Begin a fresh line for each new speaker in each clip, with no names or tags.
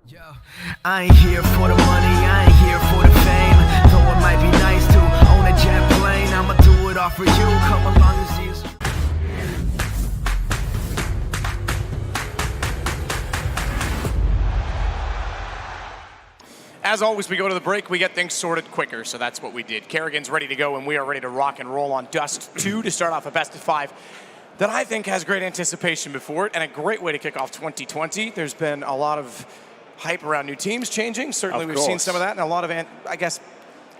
Yo, I ain't here for the money, I ain't here for the fame. Though it might be nice to own a jet plane, I'ma do it all for you. Come along and see us.
As always, we go to the break, we get things sorted quicker, so that's what we did. Kerrigan's ready to go, and we are ready to rock and roll on Dust 2 to start off a best of 5 that I think has great anticipation before it, and a great way to kick off 2020. There's been a lot of hype around new teams changing. Certainly we've seen some of that, and a lot of, I guess,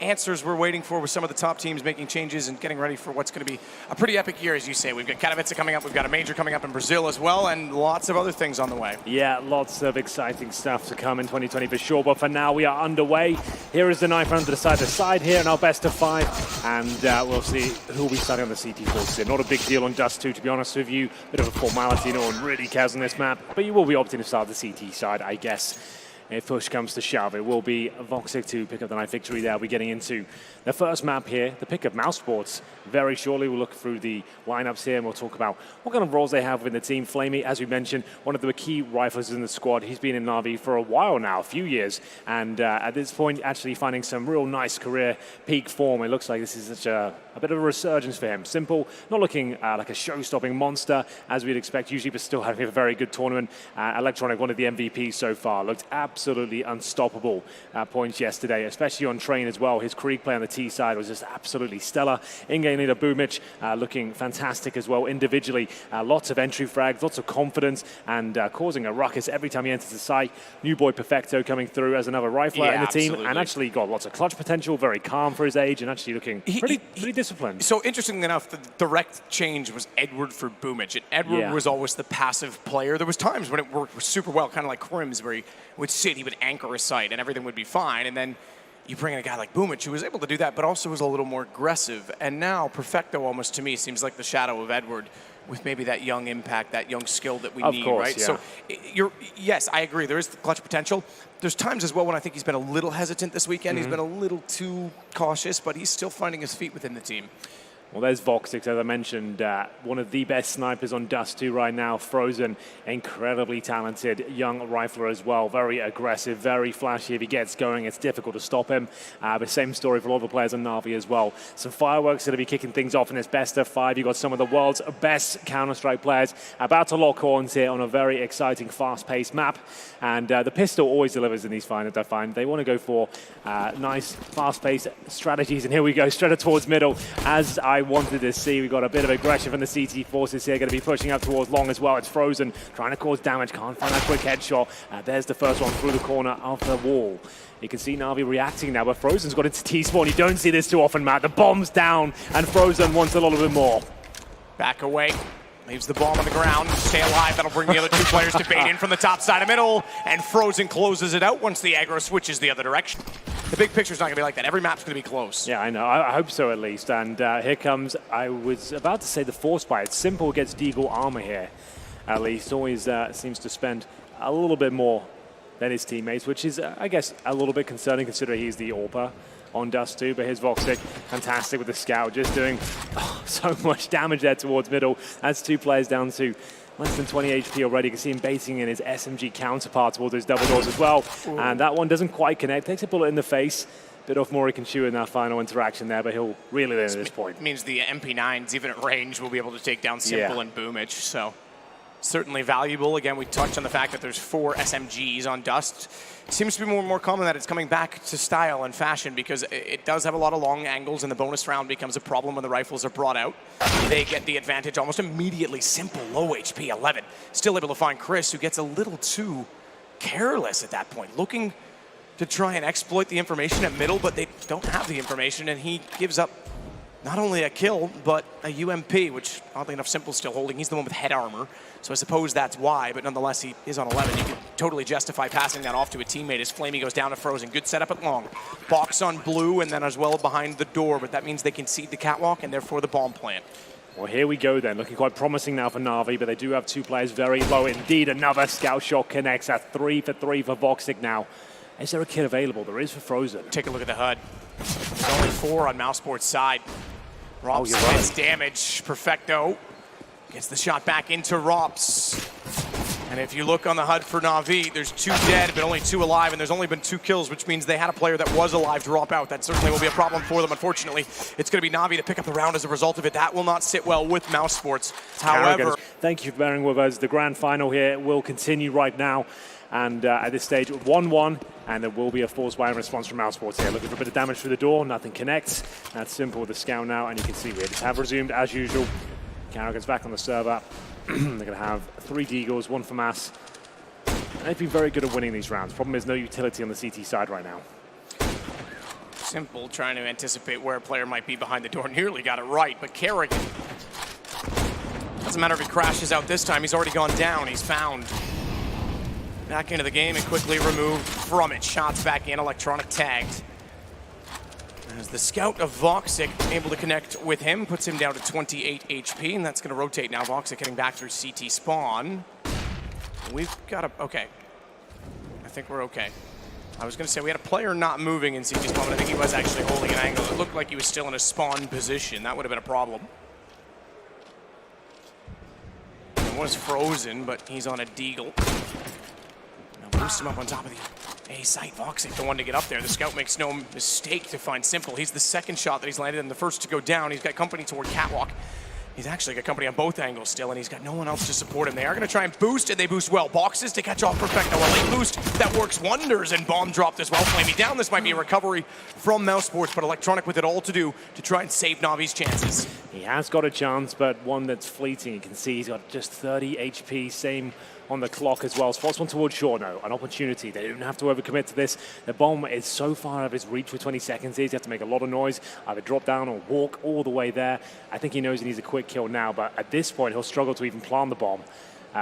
answers we're waiting for with some of the top teams making changes and getting ready for what's going to be a pretty epic year, as you say. We've got Katowice coming up, we've got a major coming up in Brazil as well, and lots of other things on the way.
Yeah, lots of exciting stuff to come in 2020 for sure, but for now we are underway. Here is the 9th round to decide here in our best of 5, and we'll see who will be starting on the CT forces. Not a big deal on Dust 2, to be honest with you. Bit of a formality, no one really cares on this map, but you will be opting to start the CT side, I guess. If push comes to shove, it will be Voxic to pick up the night victory there. We're getting into the first map here, the pick of MouseSports. Very shortly, we'll look through the lineups here and we'll talk about what kind of roles they have within the team. Flamey, as we mentioned, one of the key riflers in the squad. He's been in Na'Vi for a while now, a few years, and at this point, actually finding some real nice career peak form. It looks like this is such a bit of a resurgence for him. Simple, not looking like a show-stopping monster, as we'd expect usually, but still having a very good tournament. Electronic, one of the MVPs so far, looked absolutely unstoppable at points yesterday, especially on train as well. His Krieg play on the T side was just absolutely stellar. In-game leader Boomic looking fantastic as well individually. Lots of entry frags, lots of confidence, and causing a ruckus every time he enters the site. New boy Perfecto coming through as another rifler in the team, and actually got lots of clutch potential, very calm for his age, and actually looking pretty disciplined.
So interestingly enough, the direct change was Edward for Boomic. And Edward was always the passive player. There was times when it worked super well, kind of like Crims, where he would sit, he would anchor a site, and everything would be fine. And then you bring in a guy like Boomic, who was able to do that, but also was a little more aggressive. And now Perfecto almost, to me, seems like the shadow of Edward, with maybe that young impact, that young skill that we need, right?
Yeah.
So, yes, I agree. There is the clutch potential. There's times as well when I think he's been a little hesitant this weekend. He's been a little too cautious, but he's still finding his feet within the team.
Well, there's Voxic, as I mentioned, one of the best snipers on Dust 2 right now. Frozen, incredibly talented young rifler as well. Very aggressive, very flashy. If he gets going, it's difficult to stop him. But same story for a lot of the players on Na'Vi as well. Some fireworks going to be kicking things off in this best of 5. You've got some of the world's best Counter-Strike players about to lock horns here on a very exciting, fast-paced map. And the pistol always delivers in these finals, I find. They want to go for nice, fast-paced strategies. And here we go, straight towards middle, as I wanted to see. We got a bit of aggression from the CT forces here, going to be pushing up towards long as well. It's Frozen, trying to cause damage, can't find that quick headshot. There's the first one through the corner of the wall. You can see Na'Vi reacting now, but Frozen's got into T-spawn. You don't see this too often, Matt. The bomb's down, and Frozen wants a little bit more.
Back away. Leaves the bomb on the ground. Stay alive. That'll bring the other two players to bait in from the top side of middle. And Frozen closes it out once the aggro switches the other direction. The big picture's not going to be like that. Every map's going to be close.
Yeah, I know. I hope so at least. And here comes, I was about to say the Force Bite. Simple gets Deagle armor here, at least. Always seems to spend a little bit more than his teammates, which is, I guess, a little bit concerning considering he's the AWPer on Dust 2, but here's Voxic, fantastic with the scout, just doing so much damage there towards middle. That's 2 players down to less than 20 HP already. You can see him baiting in his SMG counterpart towards those double doors as well. Ooh. And that one doesn't quite connect, takes a bullet in the face. Bit off Mori can chew in that final interaction there, but he'll really win at this point.
It means the MP9s, even at range, will be able to take down Simple and Boomic, so certainly valuable. Again, we touched on the fact that there's 4 SMGs on Dust. It seems to be more and more common that it's coming back to style and fashion because it does have a lot of long angles, and the bonus round becomes a problem when the rifles are brought out. They get the advantage almost immediately. Simple, low HP, 11. Still able to find Chris, who gets a little too careless at that point, looking to try and exploit the information at middle, but they don't have the information, and he gives up not only a kill, but a UMP, which, oddly enough, Simple's still holding. He's the one with head armor, so I suppose that's why, but nonetheless, he is on 11. You can totally justify passing that off to a teammate as Flamey goes down to Frozen. Good setup at long. Box on blue, and then as well behind the door, but that means they concede the catwalk, and therefore the bomb plant.
Well, here we go then. Looking quite promising now for Na'Vi, but they do have 2 players very low indeed. Another scout shot connects. That's 3 for 3 for Voxic now. Is there a kit available? There is for Frozen.
Take a look at the HUD. There's only 4 on MouseSports' side. Rops gets damage. Perfecto gets the shot back into Rops. And if you look on the HUD for Na'Vi, there's 2 dead, but only 2 alive, and there's only been 2 kills, which means they had a player that was alive drop out. That certainly will be a problem for them. Unfortunately, it's going to be Na'Vi to pick up the round as a result of it. That will not sit well with MouseSports. However,
thank you for bearing with us. The grand final here will continue right now. And at this stage, 1-1, and there will be a force buy response from MouseSports here. Looking for a bit of damage through the door, nothing connects. That's simple with the scout now, and you can see we just have resumed as usual. Carrigan's back on the server. They're going to have 3 Deagles, 1 for Mass. And they've been very good at winning these rounds. Problem is no utility on the CT side right now.
Simple trying to anticipate where a player might be behind the door. Nearly got it right, but Carrigan. Doesn't matter if he crashes out this time. He's already gone down. He's found. Back into the game and quickly removed from it. Shots back in, electronic tagged. As the scout of Voxic able to connect with him, puts him down to 28 HP, and that's going to rotate now. Voxic heading back through CT spawn. We've got a, okay. I think we're okay. I was going to say we had a player not moving in CT spawn, but I think he was actually holding an angle. It looked like he was still in a spawn position. That would have been a problem. It was frozen, but he's on a Deagle. Boost him up on top of the A site. Voxic, the one to get up there. The scout makes no mistake to find Simple. He's the second shot that he's landed and the first to go down. He's got company toward Catwalk. He's actually got company on both angles still, and he's got no one else to support him. They are going to try and boost, and they boost well. Boxes to catch off Perfecto. A late boost that works wonders, and bomb dropped as well. Flamey down. This might be a recovery from MouseSports, but Electronic with it all to do to try and save Na'Vi's chances.
He has got a chance, but one that's fleeting. You can see he's got just 30 HP, same on the clock as well. Spots one towards short, no, an opportunity. They don't have to overcommit to this. The bomb is so far out of his reach with 20 seconds here. You have to make a lot of noise, either drop down or walk all the way there. I think he knows he needs a quick kill now, but at this point, he'll struggle to even plant the bomb.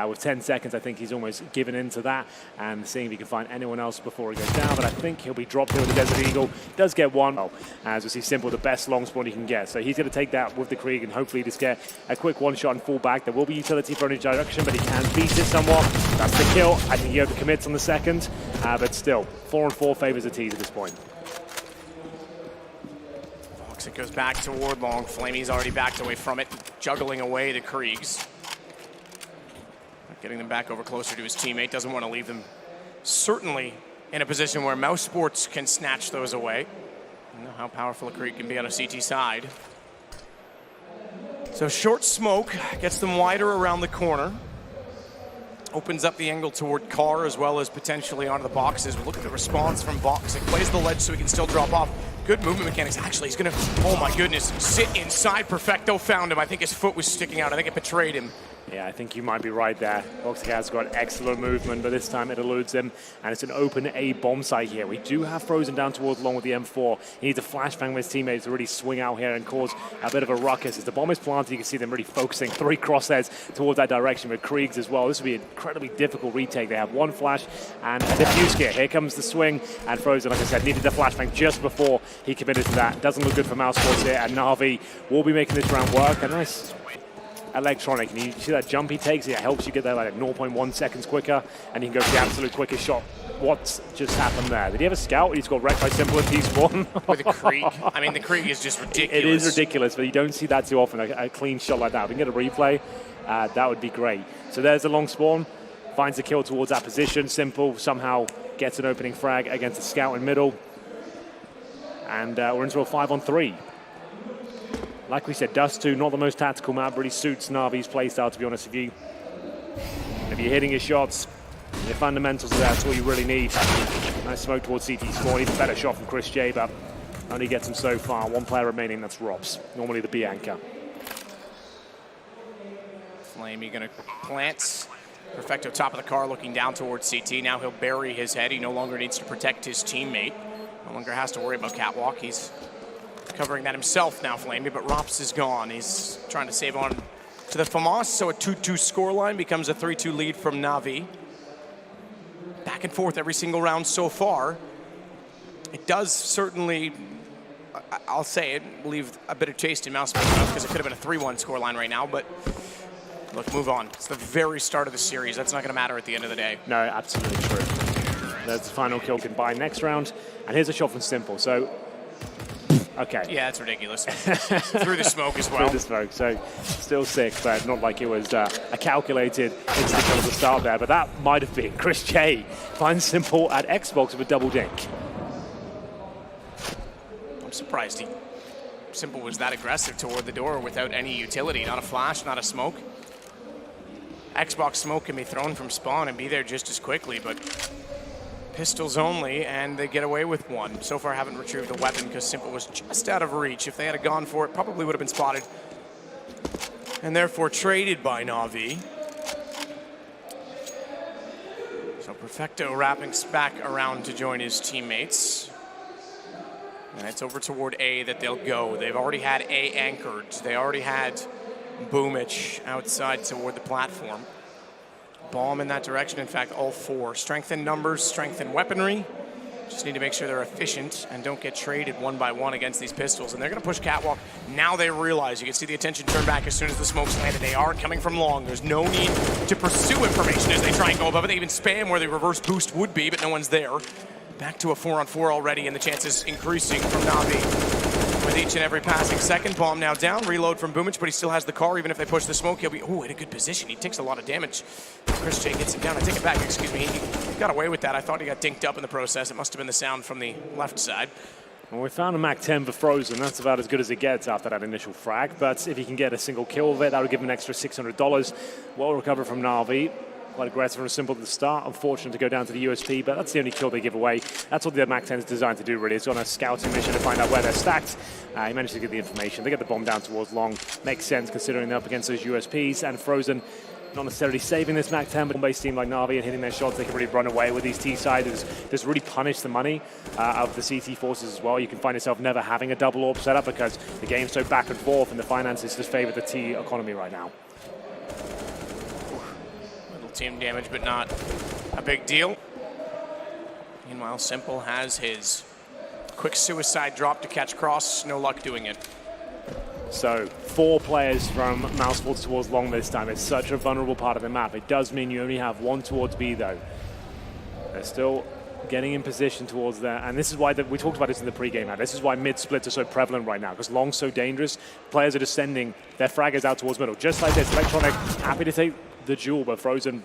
With 10 seconds, I think he's almost given into that and seeing if he can find anyone else before he goes down. But I think he'll be dropped here with the Desert Eagle. Does get one. As we see, Simple, the best long spawn he can get. So he's going to take that with the Krieg and hopefully just get a quick one-shot and fall back. There will be utility for any direction, but he can beat it somewhat. That's the kill. I think he overcommits on the second, but still, 4-4 favors the T's at this point.
It goes back toward long. Flamey's already backed away from it, juggling away the Kriegs. Getting them back over closer to his teammate. Doesn't want to leave them certainly in a position where MouseSports can snatch those away. You know how powerful a Krieg can be on a CT side. So short smoke gets them wider around the corner. Opens up the angle toward Carr as well as potentially onto the boxes. We'll look at the response from Box. It plays the ledge so he can still drop off. Good movement mechanics. Actually, he's going to, oh my goodness, sit inside. Perfecto found him. I think his foot was sticking out. I think it betrayed him.
Yeah, I think you might be right there. Voxic has got excellent movement, but this time it eludes him, and it's an open A bomb site here. We do have Frozen down towards long with the M4. He needs a flashbang with his teammates to really swing out here and cause a bit of a ruckus. As the bomb is planted, you can see them really focusing 3 crosshairs towards that direction with Kriegs as well. This will be an incredibly difficult retake. They have 1 flash and a defuse kit. Here comes the swing, and Frozen, like I said, needed the flashbang just before he committed to that. Doesn't look good for MouseSports here, and Na'Vi will be making this round work. A nice Electronic, and you see that jump he takes, it helps you get there like 0.1 seconds quicker, and you can go for the absolute quickest shot. What's just happened there? Did he have a scout? He's got wrecked by Simple and T-Spawn.
With the Krieg. I mean, the Krieg is just ridiculous.
It is ridiculous, but you don't see that too often, a clean shot like that. If we can get a replay, that would be great. So there's the long spawn, finds the kill towards that position. Simple somehow gets an opening frag against the scout in middle, and we're into a 5-on-3. Like we said, Dust 2, not the most tactical map, really suits Na'Vi's playstyle, to be honest with you. If you're hitting your shots, your fundamentals are there, that's all you really need. Nice smoke towards CT spawn, even better shot from Chris J, but only gets him so far. 1 player remaining, that's Robs, normally the B anchor.
Flamey gonna plant. Perfecto top of the car looking down towards CT. Now he'll bury his head. He no longer needs to protect his teammate. No longer has to worry about Catwalk. He's covering that himself now, Flamey, but Rops is gone. He's trying to save on to the FAMAS, so a 2-2 scoreline becomes a 3-2 lead from Na'Vi. Back and forth every single round so far. It does certainly, I'll say it, leave a bit of taste in MouseSports because it could have been a 3-1 scoreline right now, but look, move on. It's the very start of the series. That's not going to matter at the end of the day.
No, absolutely true. There's the final kill can buy next round, and here's a shot from Simple. So Okay.
Yeah, it's ridiculous. Through the smoke as well.
Through the smoke, so still sick, but not like it was a calculated instant kill at the start there. But that might have been Chris J finds Simple at Xbox with a double dink.
I'm surprised Simple was that aggressive toward the door without any utility, not a flash, not a smoke. Xbox smoke can be thrown from spawn and be there just as quickly, but pistols only, and they get away with one. So far haven't retrieved a weapon because Simple was just out of reach. If they had gone for it, probably would have been spotted and therefore traded by Na'Vi. So Perfecto wrapping back around to join his teammates. And it's over toward A that they'll go. They've already had A anchored. They already had Boomich outside toward the platform. Bomb in that direction, in fact, all four. Strength in numbers, strength in weaponry. Just need to make sure they're efficient and don't get traded one by one against these pistols. And they're going to push Catwalk. Now they realize, you can see the attention turn back as soon as the smoke's landed. They are coming from long. There's no need to pursue information as they try and go above it. They even spam where the reverse boost would be, but no one's there. Back to a 4-on-4 already, and the chances increasing from Na'Vi with each and every passing second. Bomb now down, reload from Boomich, but he still has the car. Even if they push the smoke, he'll be, in a good position. He takes a lot of damage. Chris J gets him down. I take it back, excuse me. He got away with that. I thought he got dinked up in the process. It must have been the sound from the left side.
Well, we found a MAC-10 for Frozen. That's about as good as it gets after that initial frag. But if he can get a single kill with it, that would give him an extra $600. Well recovered from Na'Vi. Quite aggressive and simple at the start. Unfortunate to go down to the USP, but that's the only kill they give away. That's what the MAC-10 is designed to do, really. It's on a scouting mission to find out where they're stacked. He managed to get the information. They get the bomb down towards long. Makes sense considering they're up against those USPs. And Frozen not necessarily saving this MAC-10, but on-base team like Na'Vi and hitting their shots, they can really run away with these T-sides. This really punish the money of the CT forces as well. You can find yourself never having a double AWP setup because the game's so back and forth and the finances just favor the T economy right now.
Team damage, but not a big deal. Meanwhile, Simple has his quick suicide drop to catch Cross. No luck doing it.
So 4 players from MouseSports towards long this time. It's such a vulnerable part of the map. It does mean you only have 1 towards B, though. They're still getting in position towards there. And this is why we talked about this in the pregame ad. This is why mid splits are so prevalent right now, because long's so dangerous. Players are just sending their fraggers out towards middle. Just like this, Electronic happy to take the duel, but Frozen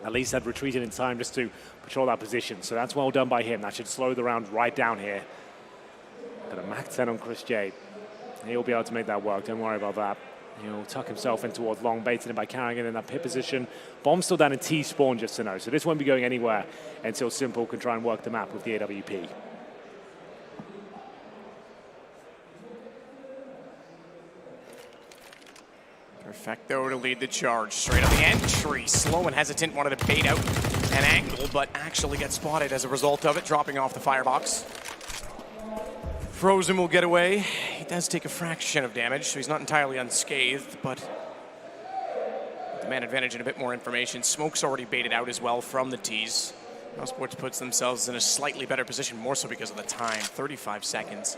at least had retreated in time just to patrol that position. So that's well done by him. That should slow the round right down here. Got a MAC-10 on Chris J. He'll be able to make that work. Don't worry about that. He'll tuck himself in towards long, baited him by Carrigan in that pit position. Bomb's still down in T spawn, just to know. So this won't be going anywhere until Simple can try and work the map with the AWP.
Perfecto to lead the charge. Straight on the entry. Slow and hesitant. Wanted to bait out an angle, but actually gets spotted as a result of it, dropping off the firebox. Frozen will get away. He does take a fraction of damage, so he's not entirely unscathed, but the man advantage and a bit more information. Smoke's already baited out as well from the T's. MouseSports puts themselves in a slightly better position, more so because of the time, 35 seconds.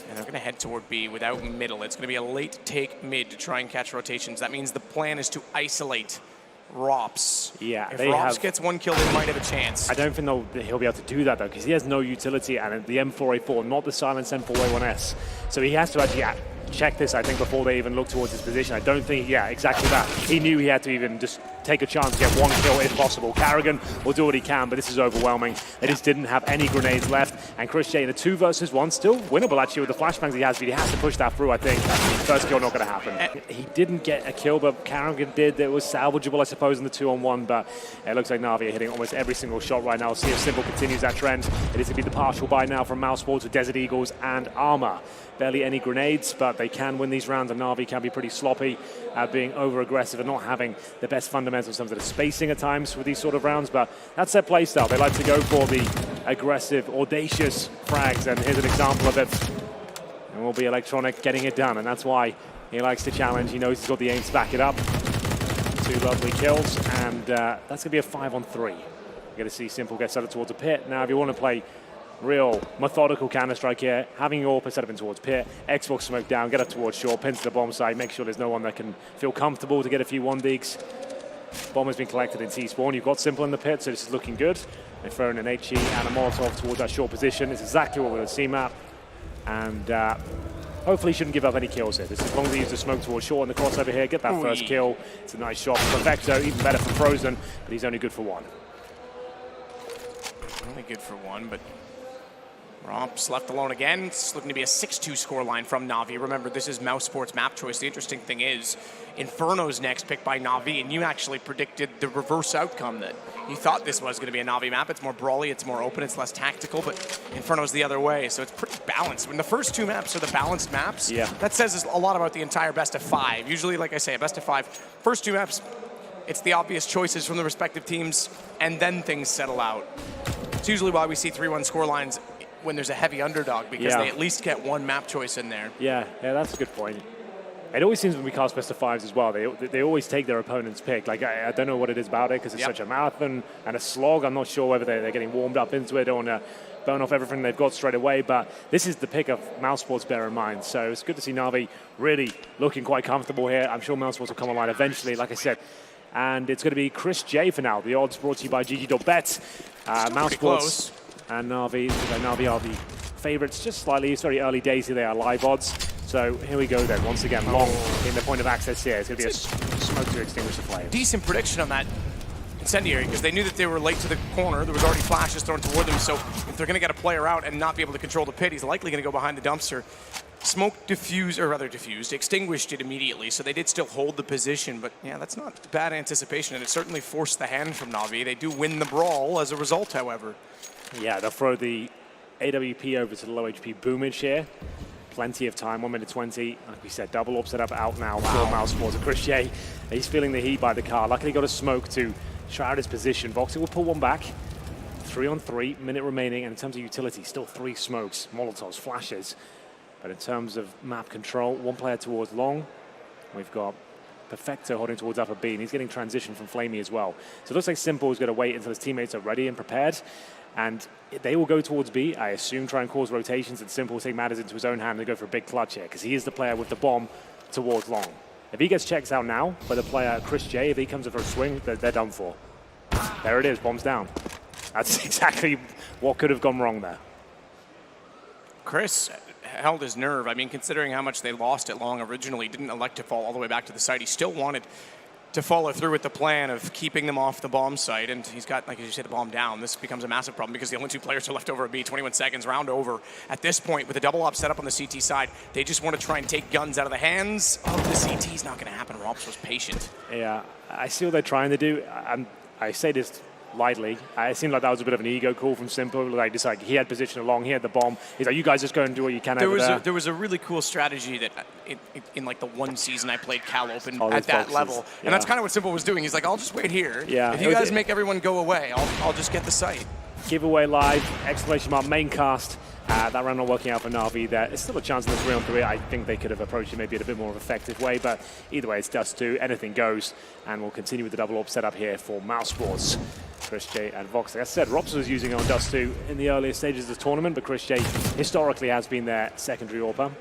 And they're going to head toward B without middle. It's going to be a late take mid to try and catch rotations. That means the plan is to isolate Rops.
Yeah,
if Rops gets 1 kill, they might have a chance.
I don't think he'll be able to do that, though, because he has no utility, and the M4A4, not the silenced M4A1S. So he has to actually check this, I think, before they even look towards his position. I don't think, exactly that. He knew he had to even just take a chance to get 1 kill if possible. Carrigan will do what he can, but this is overwhelming. They just didn't have any grenades left, and Chris J in a 2 versus 1, still winnable actually with the flashbangs he has, but he has to push that through, I think. First kill not going to happen. He didn't get a kill, but Carrigan did. It was salvageable, I suppose, in the 2-on-1, but it looks like Na'Vi are hitting almost every single shot right now. We'll see if Simple continues that trend. It is to be the partial buy now from MouseSports with Desert Eagles and Armor. Barely any grenades, but they can win these rounds, and Na'Vi can be pretty sloppy at being over-aggressive and not having the best fundamentals in terms of the spacing at times with these sort of rounds, but that's their playstyle. They like to go for the aggressive, audacious frags, and here's an example of it. And will be Electronic getting it done, and that's why he likes to challenge. He knows he's got the aim to back it up. 2 lovely kills, and that's going to be a 5-on-3. You're going to see Simple get set up towards a pit. Now, if you want to play real methodical Counter-Strike here, having your AWP set up in towards pit, Xbox smoke down, get up towards short, pin to the bomb side, make sure there's no one that can feel comfortable to get a few 1-digs. Bomb has been collected in T-spawn. You've got Simple in the pit, so this is looking good. They've thrown an HE and a Molotov towards that short position. It's exactly what we're going to see, map. And hopefully shouldn't give up any kills here. This is as long as he uses the smoke towards short and the crossover here, get that first kill. It's a nice shot from Perfecto, even better for Frozen, but he's only good for one.
Only good for one, but Romps left alone again. It's looking to be a 6-2 scoreline from Na'Vi. Remember, this is MouseSports map choice. The interesting thing is, Inferno's next pick by Na'Vi, and you actually predicted the reverse outcome, that you thought this was going to be a Na'Vi map. It's more brawly, it's more open, it's less tactical, but Inferno's the other way, so it's pretty balanced. When the first two maps are the balanced maps, that says a lot about the entire best of 5. Usually, like I say, a best of 5, first two maps, it's the obvious choices from the respective teams, and then things settle out. It's usually why we see 3-1 scorelines when there's a heavy underdog, because they at least get one map choice in there.
Yeah, that's a good point. It always seems when we cast best of 5s as well, they always take their opponent's pick. Like, I don't know what it is about it, because it's such a marathon and a slog. I'm not sure whether they're getting warmed up into it. They don't want to burn off everything they've got straight away, but this is the pick of MouseSports, bear in mind. So it's good to see Na'Vi really looking quite comfortable here. I'm sure MouseSports will come online eventually, like I said. And it's going to be Chris J for now. The odds brought to you by GG.bet. MouseSports and Na'Vi are the favorites just slightly. It's very early days here. They are live odds. So here we go then. Once again, long in the point of access here. It's going to be a smoke to extinguish the flame.
Decent prediction on that incendiary, because they knew that they were late to the corner. There was already flashes thrown toward them. So if they're going to get a player out and not be able to control the pit, he's likely going to go behind the dumpster. Smoke extinguished it immediately, so they did still hold the position, but yeah, that's not bad anticipation, and it certainly forced the hand from Na'Vi. They do win the brawl as a result, however.
Yeah, they'll throw the AWP over to the low HP Boomage here. Plenty of time, 1 minute 20. Like we said, double up set up out now for MouseSports. And Chris J, he's feeling the heat by the car. Luckily got a smoke to shroud his position. Voxy will pull one back. 3-on-3, minute remaining, and in terms of utility, still 3 smokes, Molotovs, flashes. But in terms of map control, one player towards long. We've got Perfecto holding towards upper B, and he's getting transition from Flamey as well. So it looks like Simple is going to wait until his teammates are ready and prepared. And they will go towards B, I assume, try and cause rotations, and Simple will take matters into his own hand and go for a big clutch here, because he is the player with the bomb towards long. If he gets checked out now by the player Chris J, if he comes in for a swing, they're done for. There it is, bombs down. That's exactly what could have gone wrong there.
Chris held his nerve. I mean, considering how much they lost at long originally, didn't elect to fall all the way back to the site. He still wanted to follow through with the plan of keeping them off the bomb site, and he's got, like as you say, the bomb down. This becomes a massive problem because the only 2 players are left over at B. 21 seconds, round over. At this point, with a double op set up on the CT side, they just want to try and take guns out of the hands of the CT. It's not going to happen. Romps was patient.
Yeah, I see what they're trying to do. I say this lightly. It seemed like that was a bit of an ego call from Simple. Like, just like he had position along, he had the bomb. He's like, you guys just go and do what you can over there.
There was a really cool strategy that in like the one season I played Cal Open at that level. And that's kind of what Simple was doing. He's like, I'll just wait here.
Yeah.
If you guys make everyone go away, I'll just get the site.
Giveaway live, exclamation mark, main cast. That round not working out for Na'Vi there. There's still a chance in the 3-on-3. I think they could have approached it maybe in a bit more of an effective way, but either way, it's Dust 2. Anything goes, and we'll continue with the double AWP setup here for MouseSports. Chris J and Vox. Like I said, Rops was using on Dust 2 in the earlier stages of the tournament, but Chris J historically has been their secondary AWPer.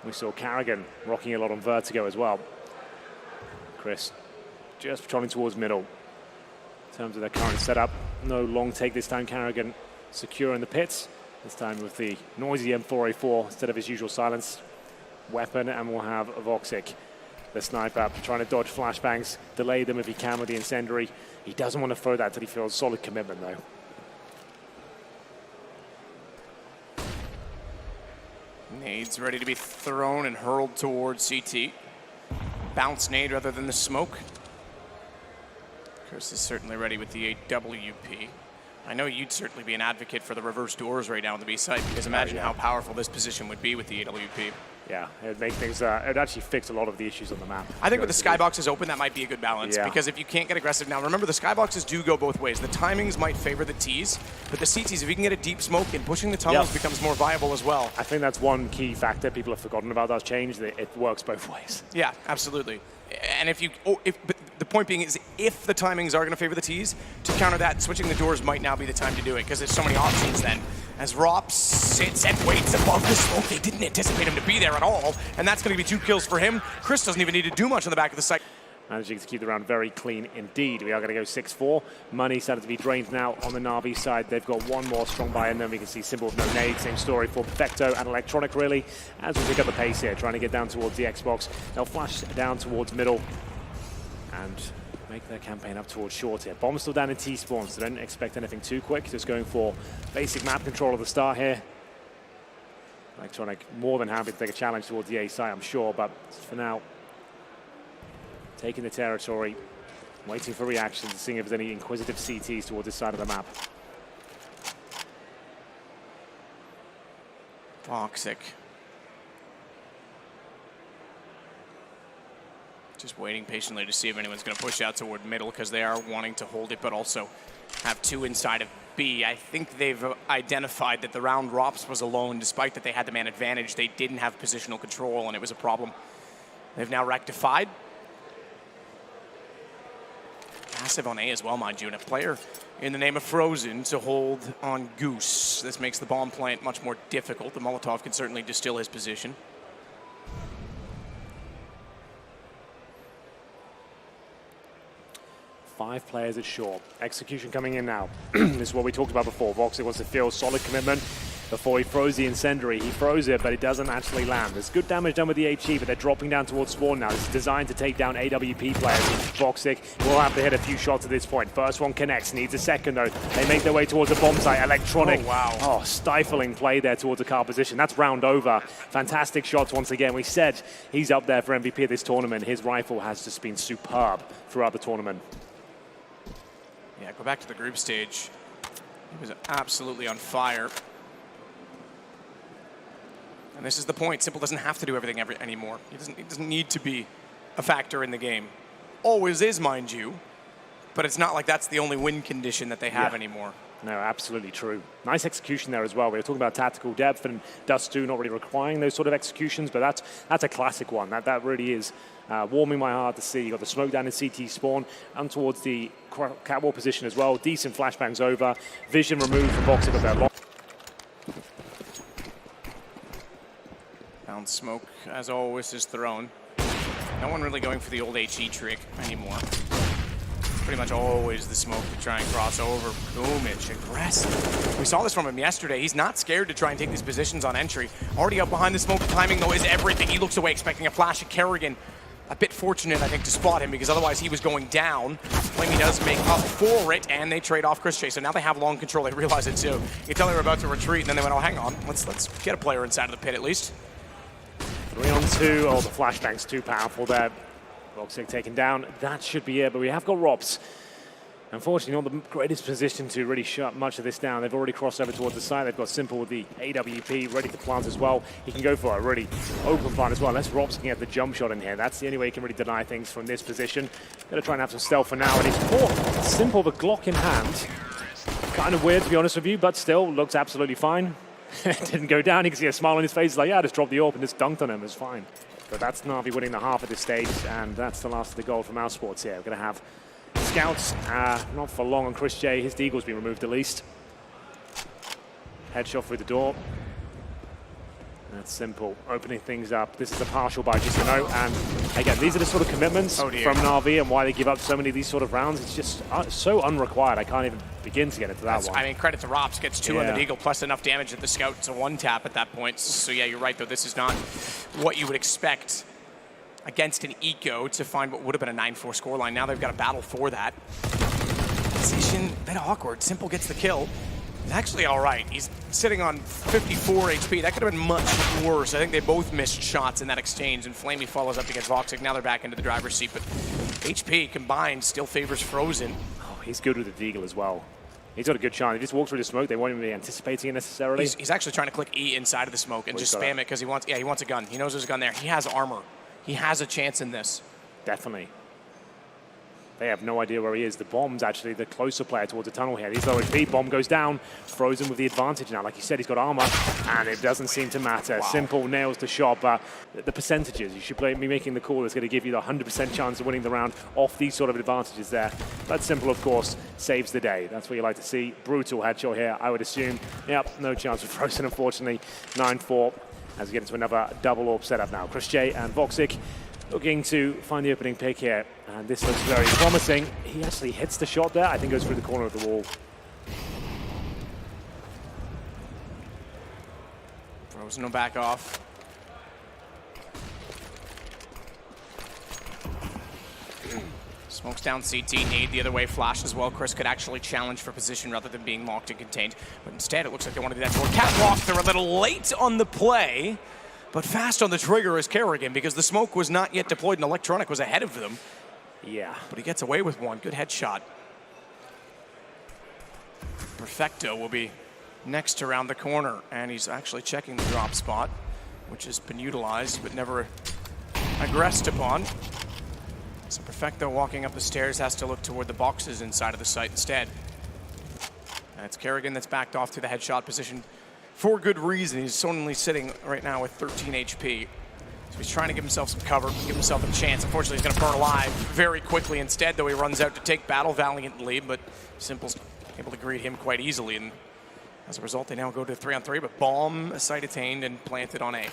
We saw Carrigan rocking a lot on Vertigo as well. Chris just patrolling towards middle. In terms of their current setup, no long take this time. Carrigan secure in the pits. This time with the noisy M4A4 instead of his usual silence weapon, and we'll have Voxic, the sniper, trying to dodge flashbangs, delay them if he can with the incendiary. He doesn't want to throw that until he feels solid commitment, though.
Nades ready to be thrown and hurled towards CT. Bounce nade rather than the smoke. Chris is certainly ready with the AWP. I know you'd certainly be an advocate for the reverse doors right now on the B side, because imagine how powerful this position would be with the AWP.
Yeah, it would make things, it would actually fix a lot of the issues on the map.
I think with the skyboxes open, that might be a good balance, because if you can't get aggressive now, remember the skyboxes do go both ways. The timings might favor the Ts, but the CTs, if you can get a deep smoke in, pushing the tunnels becomes more viable as well.
I think that's one key factor people have forgotten about that's changed. It works both ways.
Yeah, absolutely. And but the point being is, if the timings are going to favor the Ts, to counter that, switching the doors might now be the time to do it, because there's so many options then. As Rops sits and waits above the smoke, they didn't anticipate him to be there at all, and that's going to be 2 kills for him. Chris doesn't even need to do much on the back of the site.
Managing to keep the round very clean indeed. We are going to go 6-4. Money started to be drained now on the Na'Vi side. They've got one more strong buy, and then we can see Simple with no nade. Same story for Perfecto and Electronic, really. As we pick up the pace here, trying to get down towards the Xbox. They'll flash down towards middle and make their campaign up towards short here. Bomb still down in T-spawn, so don't expect anything too quick. Just going for basic map control at the start here. Electronic more than happy to take a challenge towards the A side, I'm sure, but for now, taking the territory, waiting for reactions, seeing if there's any inquisitive CTs towards this side of the map.
Toxic. Just waiting patiently to see if anyone's going to push out toward middle, because they are wanting to hold it, but also have two inside of B. I think they've identified that the round Rops was alone. Despite that they had the man advantage, they didn't have positional control, and it was a problem. They've now rectified. Massive on A as well, mind you, and a player in the name of Frozen to hold on Goose. This makes the bomb plant much more difficult. The Molotov can certainly distill his position.
Five players at short. Execution coming in now. This is what we talked about before. Voxic wants to feel solid commitment before he throws the incendiary. He throws it, but it doesn't actually land. There's good damage done with the HE, but they're dropping down towards spawn now. This is designed to take down AWP players. Voxic will have to hit a few shots at this point. First one connects, needs a second though. They make their way towards the bomb site. Electronic.
Oh, wow.
Oh, stifling play there towards the car position. That's round over. Fantastic shots once again. We said he's up there for MVP of this tournament. His rifle has just been superb throughout the tournament.
Yeah, go back to the group stage. He was absolutely on fire. And this is the point. Simple doesn't have to do everything anymore. He doesn't need to be a factor in the game. Always is, mind you. But it's not like that's the only win condition that they have anymore.
No, absolutely true. Nice execution there as well. We were talking about tactical depth and Dust 2 not really requiring those sort of executions, but that's a classic one. That really is warming my heart to see. You got the smoke down in CT spawn and towards the catwalk position as well. Decent flashbangs over. Vision removed from Voxic with their lock.
Found smoke, as always, is thrown. No one really going for the old HE trick anymore. Pretty much always the smoke to try and cross over. Boomich, aggressive. We saw this from him yesterday. He's not scared to try and take these positions on entry. Already up behind the smoke. Timing, though, is everything. He looks away, expecting a flash at Kerrigan. A bit fortunate, I think, to spot him, because otherwise he was going down. Flamey does make up for it, and they trade off Chris J. So now they have long control. They realize it, too. You can tell they were about to retreat, and then they went, oh, hang on. Let's get a player inside of the pit, at least.
3-on-2. Oh, the flashbang's too powerful there. Voxic taken down. That should be it, but we have got Rops. Unfortunately, not the greatest position to really shut much of this down. They've already crossed over towards the side. They've got Simple with the AWP ready to plant as well. He can go for a really open plant as well. Unless Rops can get the jump shot in here. That's the only way he can really deny things from this position. Going to try and have some stealth for now. And he's caught Simple, the Glock in hand. Kind of weird, to be honest with you, but still looks absolutely fine. Didn't go down. You can see a smile on his face. He's like, yeah, I just dropped the AWP and just dunked on him. It's fine. But that's Na'Vi winning the half at this stage, and that's the last of the goal for MouseSports here. We're going to have scouts, not for long on Chris J. His deagle's been removed at least. Headshot through the door. That's Simple, opening things up. This is a partial by just and again, these are the sort of commitments from Na'Vi and why they give up so many of these sort of rounds. It's just so unrequired. I can't even begin to get into that one.
I mean, credit to Rops, gets 2 on the deagle, plus enough damage at the scout to 1-tap at that point. So yeah, you're right, though. This is not what you would expect against an eco to find what would have been a 9-4 scoreline. Now they've got to battle for that. Position, a bit awkward. Simple gets the kill. He's actually all right. He's sitting on 54 HP. That could have been much worse. I think they both missed shots in that exchange, and Flamey follows up against Voxic. Now they're back into the driver's seat, but HP combined still favors Frozen.
Oh, he's good with the deagle as well. He's got a good chance. He just walks through the smoke. They won't even be anticipating it necessarily.
He's actually trying to click E inside of the smoke and just spam it because he wants a gun. He knows there's a gun there. He has armor. He has a chance in this.
Definitely. They have no idea where he is. The bomb's actually the closer player towards the tunnel here. He's low HP. Bomb goes down. Frozen with the advantage now. Like you said, he's got armor, and it doesn't seem to matter. Wow. Simple nails the shot, but the percentages, you should be making the call that's going to give you the 100% chance of winning the round off these sort of advantages there. But Simple, of course, saves the day. That's what you like to see. Brutal headshot here, I would assume. Yep, no chance for Frozen, unfortunately. 9-4 as we get into another double AWP setup now. Chris J and Voxic looking to find the opening pick here. And this looks very promising. He actually hits the shot there. I think goes through the corner of the wall.
Frozen will back off. Smokes down CT, nade the other way, flash as well. Chris could actually challenge for position rather than being locked and contained. But instead, it looks like they want to do that for catwalk. They're a little late on the play, but fast on the trigger is Kerrigan because the smoke was not yet deployed and Electronic was ahead of them.
Yeah.
But he gets away with one. Good headshot. Perfecto will be next around the corner, and he's actually checking the drop spot, which has been utilized but never aggressed upon. So Perfecto walking up the stairs has to look toward the boxes inside of the site instead. And it's Kerrigan that's backed off to the headshot position for good reason. He's only sitting right now with 13 HP. So he's trying to give himself some cover, give himself a chance. Unfortunately, he's going to burn alive very quickly instead, though he runs out to take battle valiantly, but Simple's able to greet him quite easily. And as a result, they now go to 3-on-3, but bomb site attained and planted on A.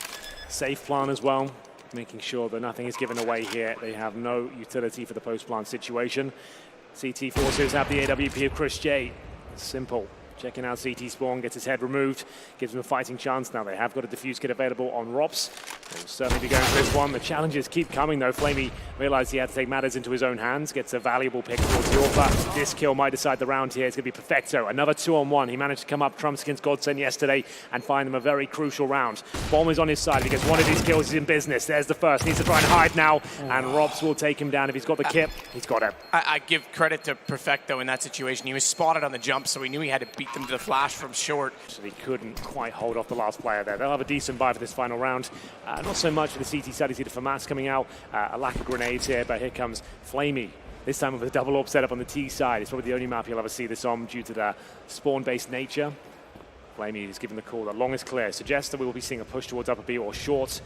Safe plan as well, making sure that nothing is given away here. They have no utility for the post-plant situation. CT forces have the AWP of Chris J. Simple. Checking out CT spawn, gets his head removed, gives him a fighting chance. Now they have got a defuse kit available on Rops. They'll certainly be going for this one. The challenges keep coming though. Flamey realized he had to take matters into his own hands, gets a valuable pick towards the Orpha. This kill might decide the round here. It's going to be Perfecto. Another 2-on-1. He managed to come up trumps against Godsend yesterday and find them a very crucial round. Bomb is on his side. If he gets one of these kills, he's in business. There's the first. Needs to try and hide now, and Rops will take him down. If he's got the kit, he's got it.
I give credit to Perfecto in that situation. He was spotted on the jump, so he knew he had to beat them to the flash from short.
So he couldn't quite hold off the last player there. They'll have a decent buy for this final round. Not so much for the CT side. You see the FAMAS coming out. A lack of grenades here, but here comes Flamey. This time with a double AWP setup on the T side. It's probably the only map you'll ever see this on due to the spawn-based nature. Flamey is given the call. The long is clear. Suggests that we will be seeing a push towards upper B or short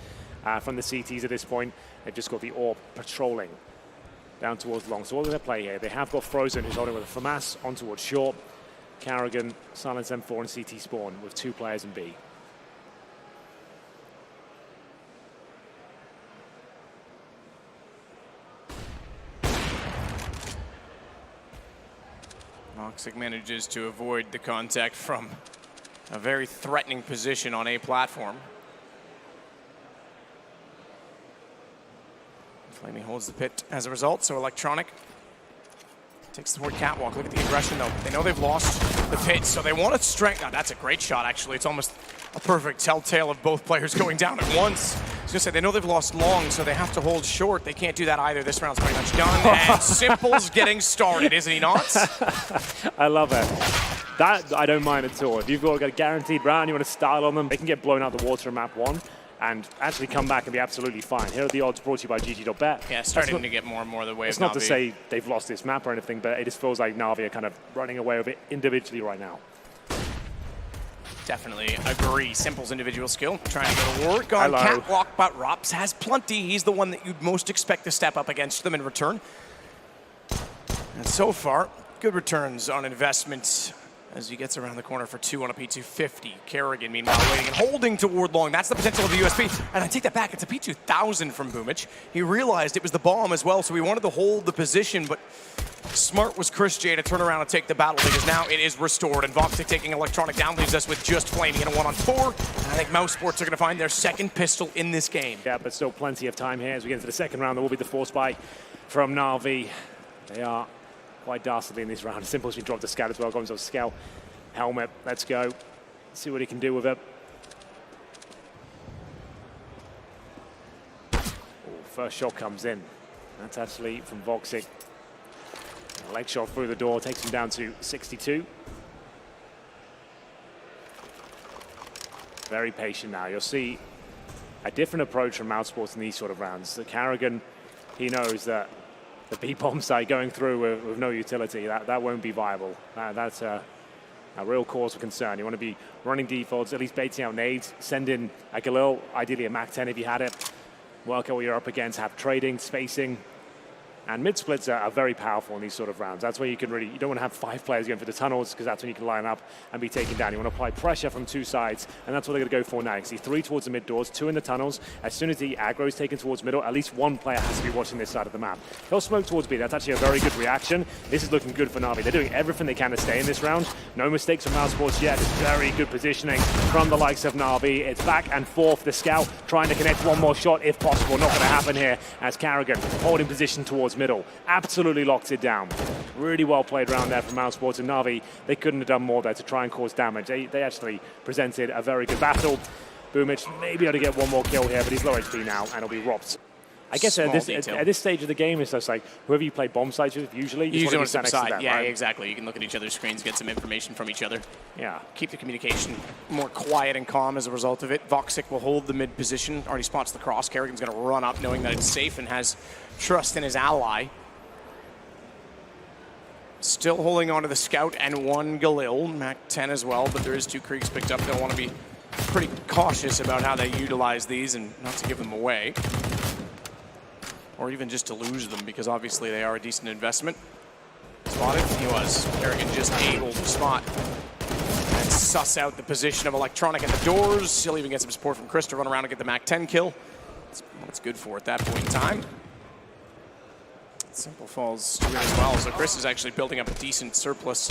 from the CTs at this point. They've just got the AWP patrolling down towards long. So what do they play here? They have got Frozen, who's holding with a FAMAS on towards short. Kerrigan, Silence M4 and CT spawn with 2 players in B.
Noxic manages to avoid the contact from a very threatening position on A platform. Flamey holds the pit as a result, so Electronic takes the word catwalk. Look at the aggression, though. They know they've lost the pit, so they want to strengthen. Oh, that's a great shot, actually. It's almost a perfect telltale of both players going down at once. I was going to say, they know they've lost long, so they have to hold short. They can't do that either. This round's pretty much done, and Simple's getting started, isn't he not?
I love it. That I don't mind at all. If you've got a guaranteed round, you want to style on them, they can get blown out the water in map 1. And actually come back and be absolutely fine. Here are the odds brought to you by GG.bet.
Yeah, starting to get more and more the way of Na'Vi.
It's not to say they've lost this map or anything, but it just feels like Na'Vi are kind of running away with it individually right now.
Definitely agree. Simple's individual skill, trying to go to work on catwalk, but Rops has plenty. He's the one that you'd most expect to step up against them in return. And so far, good returns on investments as he gets around the corner for 2 on a P250. Kerrigan, meanwhile, waiting and holding toward long. That's the potential of the USP. And I take that back. It's a P2000 from Boomich. He realized it was the bomb as well, so he wanted to hold the position, but smart was Chris J to turn around and take the battle because now it is restored. And Voxic taking Electronic down leaves us with just Flamey in a 1-on-4. And I think MouseSports are going to find their second pistol in this game.
Yeah, but still plenty of time here as we get into the second round. There will be the force buy from Na'Vi. They are quite dastardly in this round. Simple's been dropped to scout as well. Goes off scout. Helmet, let's go. See what he can do with it. Oh, first shot comes in. That's actually from Voxic. A leg shot through the door takes him down to 62. Very patient now. You'll see a different approach from MouseSports in these sort of rounds. The Kerrigan, he knows that the B-bomb site going through with no utility, that won't be viable. That's a real cause for concern. You want to be running defaults, at least baiting out nades, send in a Galil, ideally a Mac 10 if you had it, work out what you're up against, have trading, spacing. And mid-splits are very powerful in these sort of rounds. That's where you can really, you don't want to have 5 players going for the tunnels because that's when you can line up and be taken down. You want to apply pressure from 2 sides, and that's what they're going to go for now. You can see 3 towards the mid doors, 2 in the tunnels. As soon as the aggro is taken towards middle, at least 1 player has to be watching this side of the map. He'll smoke towards B. That's actually a very good reaction. This is looking good for Na'Vi. They're doing everything they can to stay in this round. No mistakes from MouseSports yet. It's very good positioning from the likes of Na'Vi. It's back and forth. The scout trying to connect one more shot if possible. Not going to happen here as Carrigan holding position towards middle. Absolutely locks it down. Really well played round there from MouseSports, and Na'Vi, they couldn't have done more there to try and cause damage. They actually presented a very good battle. Boomich may be able to get 1 more kill here, but he's low HP now, and it'll be Rops. I guess at this stage of the game, it's just like whoever you play bomb sites with, usually you want to stand next to them,
yeah,
right?
exactly. You can look at each other's screens, get some information from each other.
Yeah.
Keep the communication more quiet and calm as a result of it. Voxic will hold the mid position. Already spots the cross. Kerrigan's going to run up knowing that it's safe and has trust in his ally. Still holding on to the scout and 1 Galil, Mac 10 as well, but there is 2 creeks picked up. They'll want to be pretty cautious about how they utilize these and not to give them away. Or even just to lose them, because obviously they are a decent investment. Spotted? He was. Kerrigan just able to spot and suss out the position of Electronic at the doors. He'll even get some support from Chris to run around and get the Mac 10 kill. That's what it's good for at that point in time. Simple falls to it as well, so Chris is actually building up a decent surplus.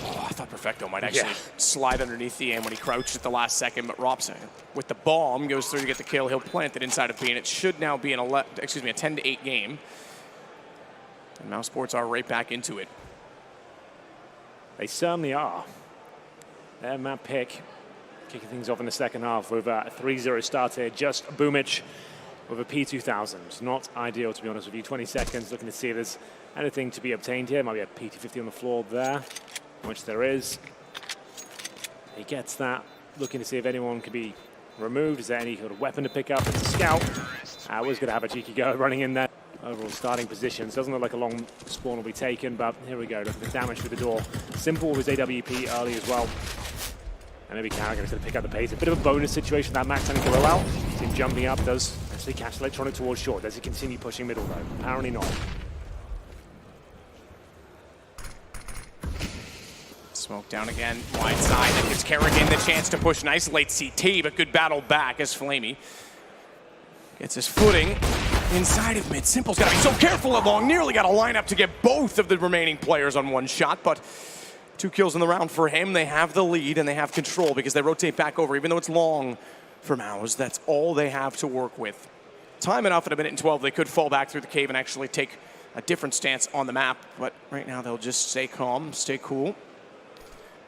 Oh, I thought Perfecto might actually slide underneath the aim when he crouched at the last second, but Robson, with the bomb, goes through to get the kill. He'll plant it inside of B, and it should now be a 10-8 game. And MouseSports are right back into it.
They certainly are. Their map pick, kicking things off in the second half with a 3-0 start here. Just Boomich with a P2000. Not ideal, to be honest with you. 20 seconds, looking to see if there's anything to be obtained here. Might be a P250 on the floor there, which there is. He gets that, looking to see if anyone can be removed. Is there any sort of weapon to pick up? It's a scout. Was going to have a cheeky go running in there. Overall starting positions. Doesn't look like a long spawn will be taken, but here we go. Look at the damage through the door. Simple with his AWP early as well. And maybe Carrigan is going to pick up the pace. A bit of a bonus situation, that Max 10 can go out. See him jumping up, does actually catch Electronic towards short. Does he continue pushing middle though? Apparently not.
Smoke down again, wide side. That gives Kerrigan the chance to push. Nice late CT, but good battle back as Flamey gets his footing inside of mid. Simple's got to be so careful at long. Nearly got a lineup to get both of the remaining players on 1 shot, but 2 kills in the round for him. They have the lead and they have control because they rotate back over, even though it's long for Mouse. That's all they have to work with. Time enough at 1:12. They could fall back through the cave and actually take a different stance on the map, but right now they'll just stay calm, stay cool.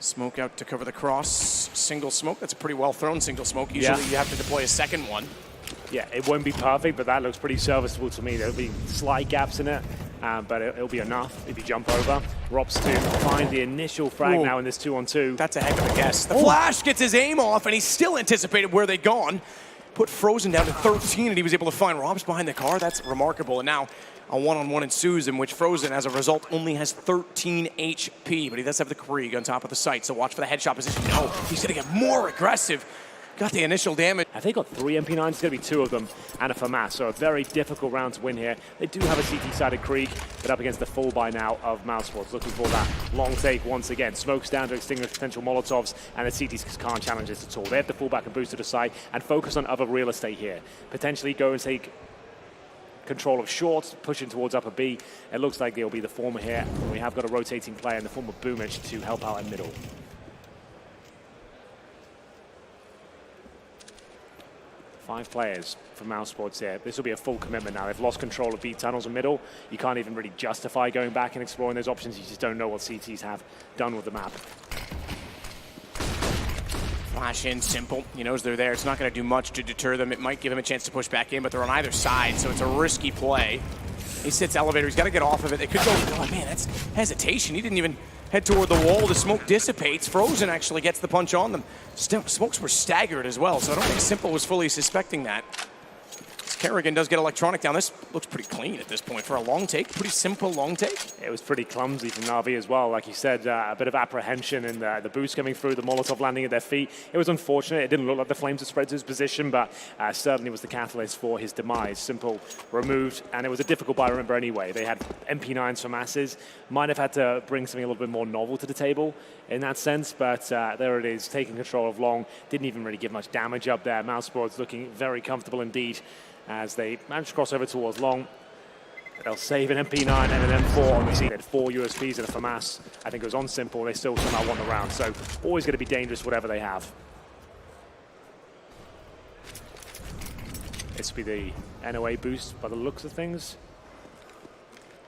Smoke out to cover the cross. Single smoke. That's a pretty well thrown single smoke. Usually you have to deploy a second one.
Yeah, it won't be perfect, but that looks pretty serviceable to me. There'll be slight gaps in it, but it'll be enough if you jump over. Rops to find the initial frag now in this 2-on-2.
That's a heck of a guess. The flash gets his aim off, and he still anticipated where they'd gone. Put Frozen down to 13, and he was able to find Robs behind the car. That's remarkable. And now a one-on-one ensues in which Frozen, as a result, only has 13 HP, but he does have the Krieg on top of the site, so watch for the headshot position. No, he's going to get more aggressive. Got the initial damage.
I think got 3 MP9s, it's going to be 2 of them, and a FAMAS, so a very difficult round to win here. They do have a CT-sided Krieg, but up against the full by now of MouseSports, looking for that long take once again. Smokes down to extinguish potential Molotovs, and the CTs can't challenge this at all. They have to fall back and boost to the side and focus on other real estate here. Potentially go and take control of short, pushing towards upper B. It looks like they'll be the former here. We have got a rotating player in the form of Boomich to help out in middle. Five players for MouseSports here. This will be a full commitment now. They've lost control of B tunnels and middle. You can't even really justify going back and exploring those options. You just don't know what CTs have done with the map.
Flash in, Simple. He knows they're there. It's not going to do much to deter them. It might give him a chance to push back in, but they're on either side, so it's a risky play. He sits elevator. He's got to get off of it. They could go. Oh, man, that's hesitation. He didn't even head toward the wall. The smoke dissipates. Frozen actually gets the punch on them. Smokes were staggered as well, so I don't think Simple was fully suspecting that. Kerrigan does get electronic down. This looks pretty clean at this point for a long take. Pretty simple long take.
It was pretty clumsy from Na'Vi as well. Like you said, a bit of apprehension in the boost coming through, the Molotov landing at their feet. It was unfortunate. It didn't look like the flames had spread to his position, but certainly was the catalyst for his demise. Simple removed, and it was a difficult buy, remember, anyway. They had MP9s for masses. Might have had to bring something a little bit more novel to the table in that sense, but there it is, taking control of long. Didn't even really give much damage up there. MouseSports looking very comfortable indeed as they managed to cross over towards long. They'll save an MP9 and an M4 on the scene. They had 4 USPs and a FAMAS. I think it was on simple. They still somehow won the round, so always going to be dangerous whatever they have. This will be the NOA boost by the looks of things.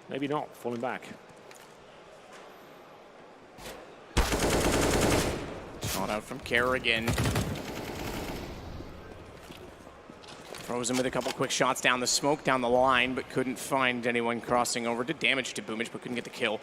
Maybe not, falling back.
Shot out from Kerrigan. Frozen with a couple quick shots down the smoke, down the line, but couldn't find anyone crossing over. Did damage to Boomage, but couldn't get the kill.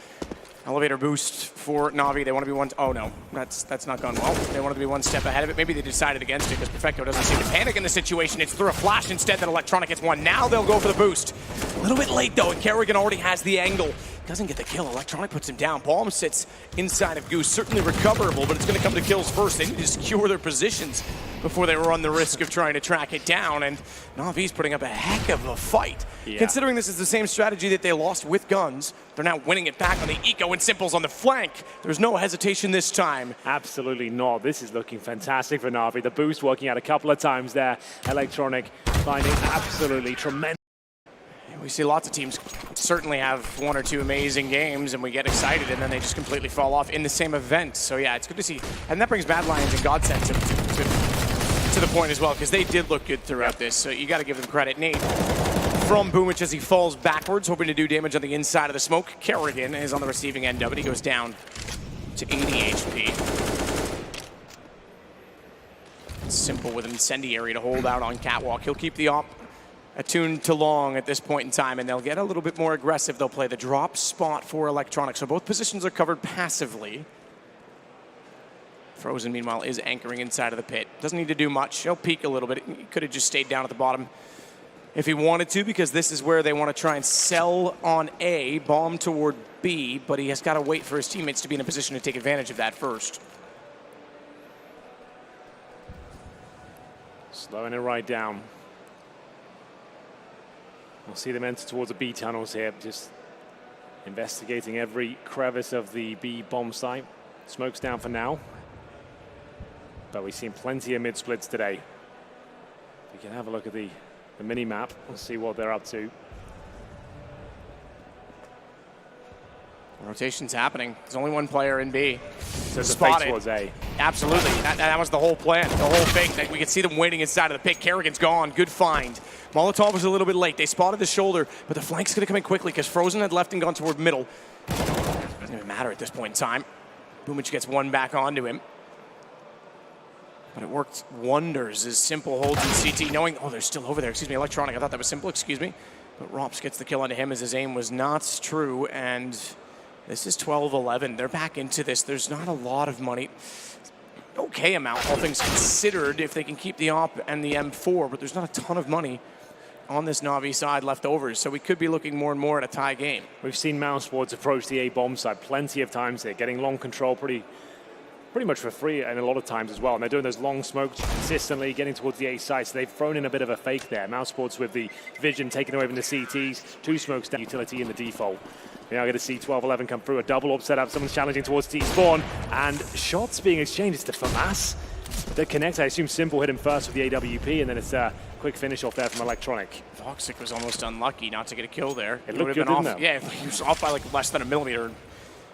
Elevator boost for Na'Vi. They want to be one. Oh no, that's not gone well. They wanted to be one step ahead of it. Maybe they decided against it because Perfecto doesn't seem to panic in the situation. It's through a flash instead that Electronic gets one. Now they'll go for the boost. A little bit late though, and Kerrigan already has the angle. Doesn't get the kill. Electronic puts him down. Bomb sits inside of Goose. Certainly recoverable, but it's going to come to kills first. They need to secure their positions before they run the risk of trying to track it down. And Na'Vi's putting up a heck of a fight. Yeah. Considering this is the same strategy that they lost with guns, they're now winning it back on the eco and simples on the flank. There's no hesitation this time.
Absolutely not. This is looking fantastic for Na'Vi. The boost working out a couple of times there. Electronic finding absolutely tremendous.
We see lots of teams certainly have 1 or 2 amazing games and we get excited and then they just completely fall off in the same event. So yeah, it's good to see. And that brings Bad Lions and Godsend to the point as well, because they did look good throughout this. So you got to give them credit. Nate from Boomich as he falls backwards, hoping to do damage on the inside of the smoke. Kerrigan is on the receiving end of it. He goes down to 80 HP. Simple with an incendiary to hold out on Catwalk. He'll keep the op attuned to long at this point in time, and they'll get a little bit more aggressive. They'll play the drop spot for Electronic. So both positions are covered passively. Frozen, meanwhile, is anchoring inside of the pit. Doesn't need to do much. He'll peek a little bit. He could have just stayed down at the bottom if he wanted to, because this is where they want to try and sell on A, bomb toward B, but he has got to wait for his teammates to be in a position to take advantage of that first.
Slowing it right down. We'll see them enter towards the B tunnels here, just investigating every crevice of the B bomb site. Smoke's down for now, but we've seen plenty of mid splits today. We can have a look at the mini map and see what they're up to.
Rotation's happening. There's only one player in B.
So the
spotted.
fake towards A.
Absolutely. That was the whole plan, the whole fake. We could see them waiting inside of the pit. Kerrigan's gone. Good find. Molotov was a little bit late. They spotted the shoulder, but the flank's going to come in quickly because Frozen had left and gone toward middle. Doesn't even matter at this point in time. Boomich gets one back onto him. But it worked wonders as Simple holds in CT, knowing, oh, they're still over there. Excuse me, Electronic. I thought that was Simple, excuse me. But Rops gets the kill onto him as his aim was not true, and this is 12-11. They're back into this. There's not a lot of money. Okay amount, all things considered, if they can keep the op and the M4, but there's not a ton of money on this Na'Vi side left over, so we could be looking more and more at a tie game.
We've seen MouseSports approach the A bomb side plenty of times here, getting long control pretty much for free and a lot of times as well. And they're doing those long smokes consistently, getting towards the A side, so they've thrown in a bit of a fake there. MouseSports with the vision taken away from the CTs, 2 smokes down, utility in the default. We are going to see 12-11 come through, a double up setup, someone's challenging towards T-spawn, and shots being exchanged. It's the FAMAS that connects. I assume Simple hit him first with the AWP, and then it's a quick finish off there from Electronic.
Voxic was almost unlucky not to get a kill there.
It looked good, didn't it?
Yeah, he was off by like less than a millimeter,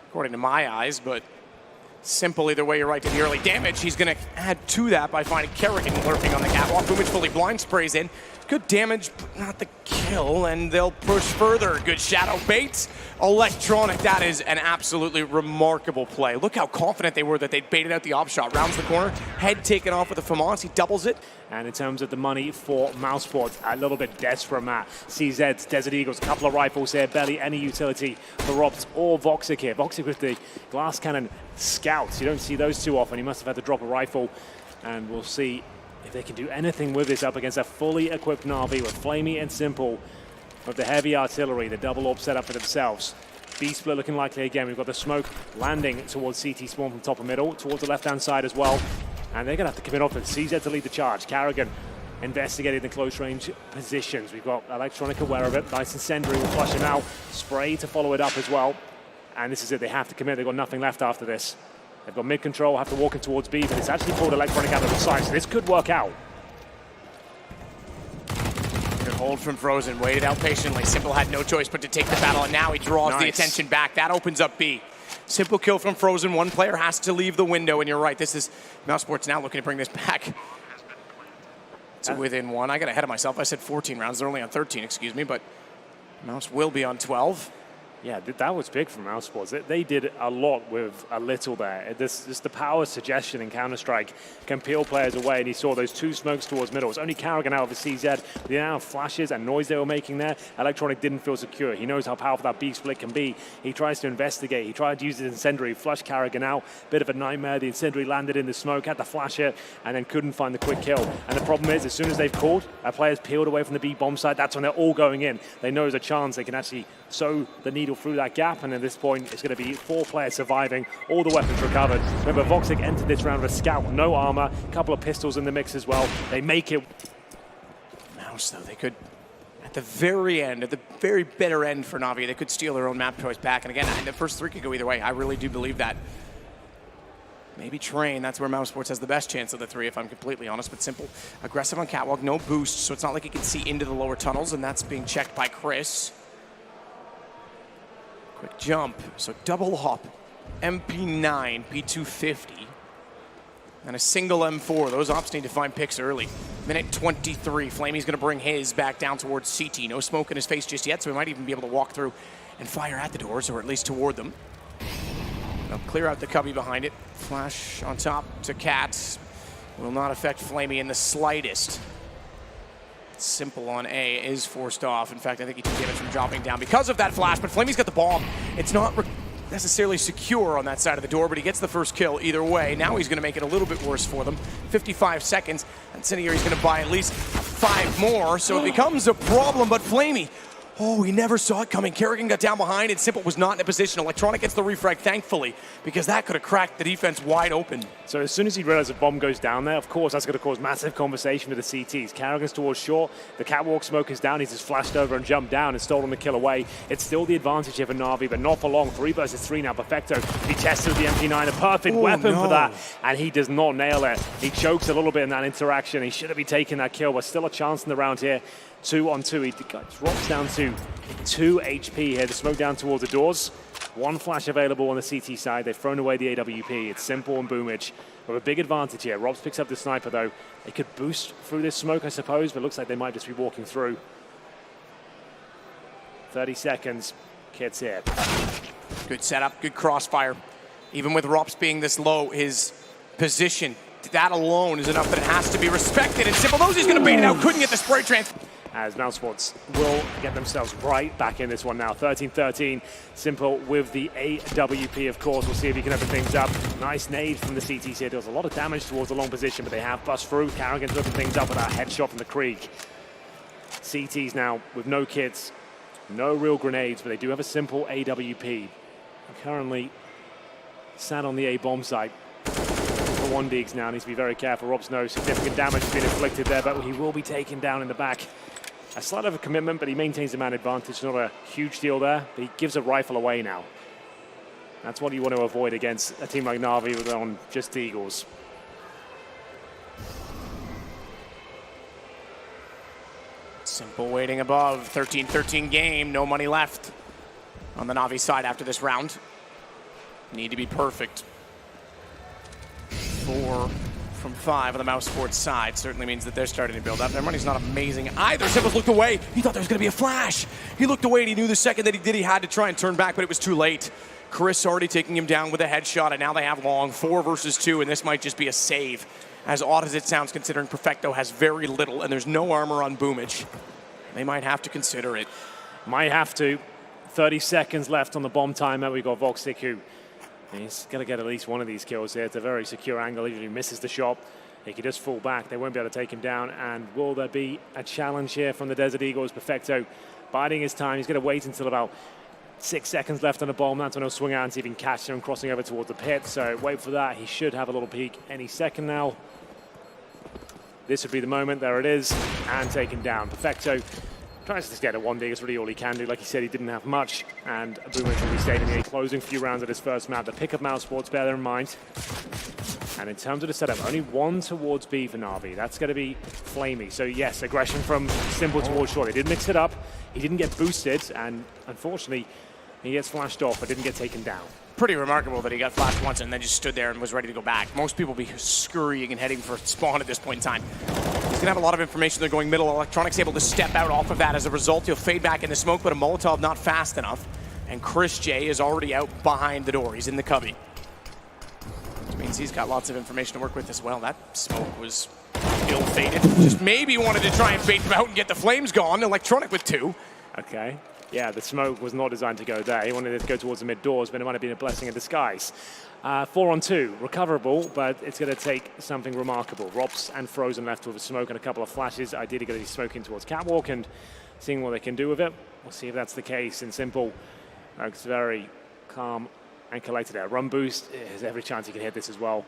according to my eyes, but Simple, either way, you're right to the early damage. He's going to add to that by finding Kerrigan lurking on the catwalk. Boomich fully blind sprays in. Good damage, but not the kill, and they'll push further. Good shadow baits. Electronic, that is an absolutely remarkable play. Look how confident they were that they'd baited out the op shot. Rounds the corner, head taken off with a FAMAS. He doubles it.
And in terms of the money for MouseSports, a little bit desperate, Matt. CZ's, Desert Eagles, a couple of rifles here, barely any utility for Rops or Voxic here. Voxic with the glass cannon scouts. You don't see those too often. He must have had to drop a rifle, and we'll see if they can do anything with this up against a fully equipped Na'Vi with Flamey and Simple, with the heavy artillery, the double orb set up for themselves. B-split looking likely again. We've got the smoke landing towards CT spawn from top of middle, towards the left-hand side as well. And they're going to have to commit offense. CZ to lead the charge. Karrigan investigating the close range positions. We've got Electronic aware of it. Nice incendiary will flush him out. Spray to follow it up as well. And this is it. They have to commit. They've got nothing left after this. They've got mid control, have to walk in towards B, but it's actually pulled Electronic out of the side, so this could work out.
Good hold from Frozen, waited out patiently. Simple had no choice but to take the battle, and now he draws the attention back. That opens up B. Simple kill from Frozen. One player has to leave the window, and you're right. This is MouseSports now looking to bring this back to within one. I got ahead of myself. I said 14 rounds. They're only on 13, excuse me, but Mouse will be on 12.
Yeah, that was big from MouseSports. They did a lot with a little there. Just the power suggestion in Counter-Strike can peel players away, and he saw those two smokes towards middle. It's only Karrigan out of the CZ. The amount of flashes and noise they were making there, Electronic didn't feel secure. He knows how powerful that B-split can be. He tries to investigate. He tried to use his incendiary, flushed Karrigan out. Bit of a nightmare. The incendiary landed in the smoke, had to flash it, and then couldn't find the quick kill. And the problem is, as soon as they've called, our players peeled away from the B-bomb side. That's when they're all going in. They know there's a chance they can actually sow the needle through that gap, and at this point it's going to be 4 players surviving, all the weapons recovered. Remember, Voxic entered this round with a scout, no armor, a couple of pistols in the mix as well. They make it.
Mouse, though, they could, at the very end, at the very bitter end for Na'Vi, they could steal their own map choice back. And again, the first 3 could go either way. I really do believe that. Maybe Train, that's where MouseSports has the best chance of the 3, if I'm completely honest. But Simple, aggressive on Catwalk, no boost, so it's not like he can see into the lower tunnels, and that's being checked by Chris. Quick jump, so double hop, MP9, P250, and a single M4. Those ops need to find picks early. Minute 23, Flamey's gonna bring his back down towards CT. No smoke in his face just yet, so he might even be able to walk through and fire at the doors, or at least toward them. They'll clear out the cubby behind it. Flash on top to Cats. Will not affect Flamey in the slightest. Simple on A is forced off. In fact, I think he took damage from dropping down because of that flash, but Flamey's got the bomb. It's not necessarily secure on that side of the door, but he gets the first kill either way. Now he's going to make it a little bit worse for them. 55 seconds, and Incendiary's going to buy at least 5 more, so it becomes a problem, but Flamey, oh, he never saw it coming. Karrigan got down behind, and Simple was not in a position. Electronic gets the refrag, thankfully, because that could have cracked the defense wide open.
So as soon as he realized a bomb goes down there, of course, that's going to cause massive conversation with the CTs. Karrigan's towards short. The catwalk smoke is down. He's just flashed over and jumped down and stolen the kill away. It's still the advantage here for Na'Vi, but not for long. 3 versus 3 now. Perfecto. He tested the MP9, a perfect weapon for that, and he does not nail it. He chokes a little bit in that interaction. He should have been taking that kill, but still a chance in the round here. 2 on 2. He drops down to 2 HP here. The smoke down towards the doors. 1 flash available on the CT side. They've thrown away the AWP. It's Simple and Boomage with a big advantage here. Robs picks up the sniper, though. They could boost through this smoke, I suppose, but it looks like they might just be walking through. 30 seconds. Kid's here.
Good setup, good crossfire. Even with Rops being this low, his position, that alone is enough that it has to be respected. And Simple knows he's going to bait it out. Couldn't get the spray transfer.
As MouseSports will get themselves right back in this one now. 13-13. Simple with the AWP, of course. We'll see if he can open things up. Nice nade from the CTs here. Does a lot of damage towards the long position, but they have bust through. Karrigan's open things up with that headshot from the Krieg. CTs now with no kits, no real grenades, but they do have a Simple AWP. Currently sat on the A bomb site. For 1Deeks now, needs to be very careful. Robs knows significant damage has been inflicted there, but he will be taken down in the back. A slight of a commitment, but he maintains the man advantage. Not a huge deal there, but he gives a rifle away now. That's what you want to avoid against a team like Na'Vi with on just Eagles.
Simple waiting above. 13-13 game. No money left on the Na'Vi side after this round. Need to be perfect. 4 from 5 on the MouseSports side certainly means that they're starting to build up. Their money's not amazing either. Simple's looked away. He thought there was going to be a flash. He looked away and he knew the second that he did, he had to try and turn back, but it was too late. Chris already taking him down with a headshot, and now they have long. 4 versus 2, and this might just be a save. As odd as it sounds, considering Perfecto has very little, and there's no armor on Boomage. They might have to consider it.
Might have to. 30 seconds left on the bomb timer. We've got Voxic, who he's got to get at least one of these kills here. It's a very secure angle, even if he misses the shot. He could just fall back. They won't be able to take him down. And will there be a challenge here from the Desert Eagles? Perfecto biding his time. He's going to wait until about 6 seconds left on the bomb. That's when he'll swing out and see if he can catch him crossing over towards the pit. So wait for that. He should have a little peek any second now. This would be the moment. There it is. And taken down. Perfecto tries to get a 1D. It's really all he can do. Like he said, he didn't have much. And Boomich will be staying in the closing few rounds of his first map. The pick of MouseSports, bear that in mind. And in terms of the setup, only one towards B for Na'Vi. That's going to be Flamey. So yes, aggression from Simple towards Short. He did mix it up. He didn't get boosted. And unfortunately, he gets flashed off, but didn't get taken down.
Pretty remarkable that he got flashed once and then just stood there and was ready to go back. Most people be scurrying and heading for spawn at this point in time. He's going to have a lot of information. They're going middle. Electronics able to step out off of that. As a result, he'll fade back in the smoke, but a Molotov not fast enough. And Chris J is already out behind the door. He's in the cubby. Which means he's got lots of information to work with as well. That smoke was ill-fated. Just maybe wanted to try and bait them out and get the flames gone. Electronic with 2.
Okay. Yeah, the smoke was not designed to go there. He wanted it to go towards the mid doors, but it might have been a blessing in disguise. 4 on 2, recoverable, but it's going to take something remarkable. Rops and Frozen left with a smoke and a couple of flashes. Ideally going to be smoking towards Catwalk and seeing what they can do with it. We'll see if that's the case. In Simple, looks very calm and collected there. Run boost, there's every chance he can hit this as well.